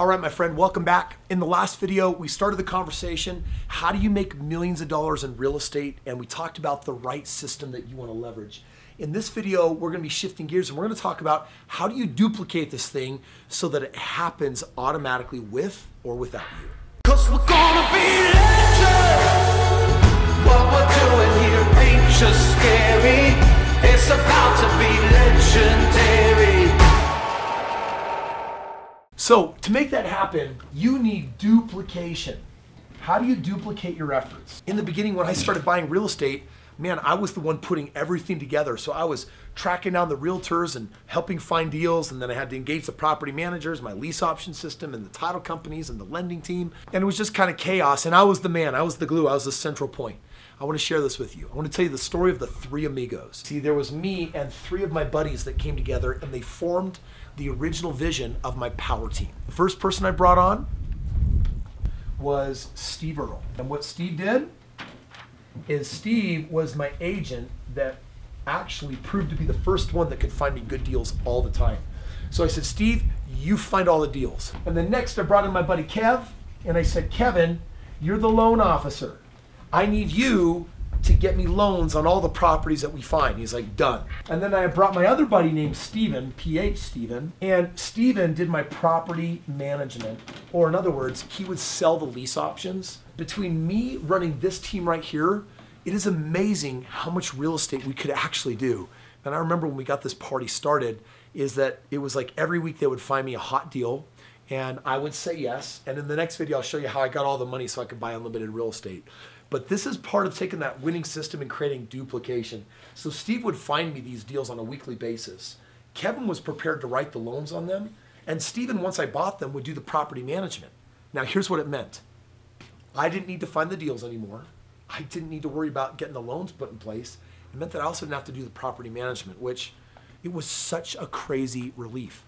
All right, my friend, welcome back. In the last video, we started the conversation, how do you make millions of dollars in real estate? And we talked about the right system that you want to leverage. In this video, we're going to be shifting gears and we're going to talk about how do you duplicate this thing so that it happens automatically with or without you. 'Cause we're gonna be legends. What we're doing here ain't just scary. It's about to be legendary. So to make that happen, you need duplication. How do you duplicate your efforts? In the beginning, when I started buying real estate, man, I was the one putting everything together. So I was tracking down the realtors and helping find deals. And then I had to engage the property managers, my lease option system, and the title companies and the lending team. And it was just kind of chaos. And I was the man, I was the glue, I was the central point. I want to share this with you. I want to tell you the story of the three amigos. See, there was me and three of my buddies that came together and they formed the original vision of my power team. The first person I brought on was Steve Earle. And what Steve did is Steve was my agent that actually proved to be the first one that could find me good deals all the time. So I said, Steve, you find all the deals. And then next I brought in my buddy Kev and I said, Kevin, you're the loan officer. I need you to get me loans on all the properties that we find. He's like, done. And then I brought my other buddy named Steven, PH Steven, and Steven did my property management, or in other words, he would sell the lease options. Between me running this team right here, it is amazing how much real estate we could actually do. And I remember when we got this party started, is that it was like every week they would find me a hot deal and I would say yes. And in the next video, I'll show you how I got all the money so I could buy unlimited real estate. But this is part of taking that winning system and creating duplication. So Steve would find me these deals on a weekly basis. Kevin was prepared to write the loans on them. And Steven, once I bought them, would do the property management. Now here's what it meant. I didn't need to find the deals anymore. I didn't need to worry about getting the loans put in place. It meant that I also didn't have to do the property management, which it was such a crazy relief.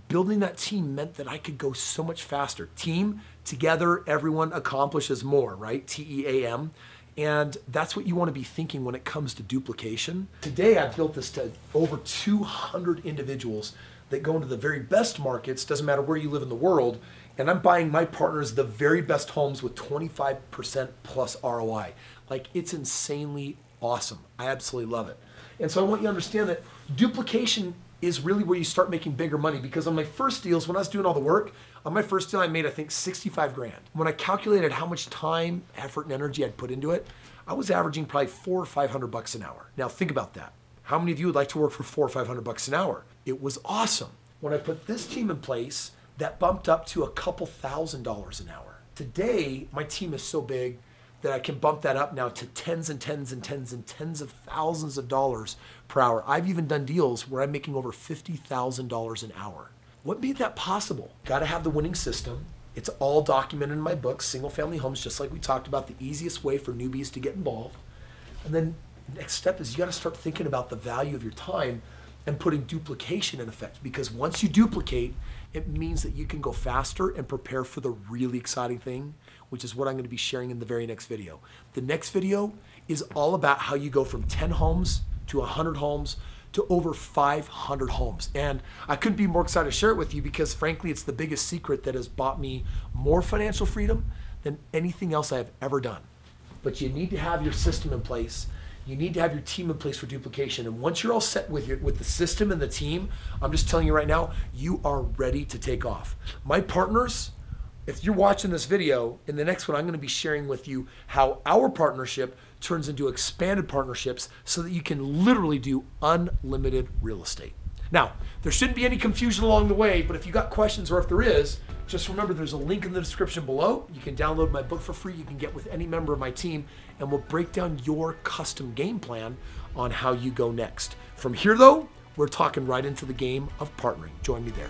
Building that team meant that I could go so much faster. Team, together, everyone accomplishes more, right? T-E-A-M. And that's what you want to be thinking when it comes to duplication. Today, I've built this to over 200 individuals that go into the very best markets, doesn't matter where you live in the world, and I'm buying my partners the very best homes with 25% plus ROI. Like, it's insanely awesome. I absolutely love it. And so I want you to understand that duplication is really where you start making bigger money, because on my first deals, when I was doing all the work, on my first deal I made, I think, 65 grand. When I calculated how much time, effort, and energy I'd put into it, I was averaging probably $400 or $500 an hour. Now think about that. How many of you would like to work for $400 or $500 an hour? It was awesome. When I put this team in place, that bumped up to a couple $1,000s an hour. Today, my team is so big that I can bump that up now to tens and tens and tens and tens of thousands of dollars per hour. I've even done deals where I'm making over $50,000 an hour. What made that possible? Got to have the winning system. It's all documented in my book, Single Family Homes, just like we talked about, the easiest way for newbies to get involved. And then the next step is you got to start thinking about the value of your time and putting duplication in effect, because once you duplicate, it means that you can go faster and prepare for the really exciting thing, which is what I'm going to be sharing in the very next video. The next video is all about how you go from 10 homes to 100 homes to over 500 homes. And I couldn't be more excited to share it with you because frankly, it's the biggest secret that has bought me more financial freedom than anything else I have ever done. But you need to have your system in place. You need to have your team in place for duplication. And once you're all set with the system and the team, I'm just telling you right now, you are ready to take off. My partners, if you're watching this video, in the next one, I'm going to be sharing with you how our partnership turns into expanded partnerships so that you can literally do unlimited real estate. Now, there shouldn't be any confusion along the way, but if you got questions or if there is, just remember there's a link in the description below. You can download my book for free. You can get with any member of my team, and we'll break down your custom game plan on how you go next. From here though, we're talking right into the game of partnering. Join me there.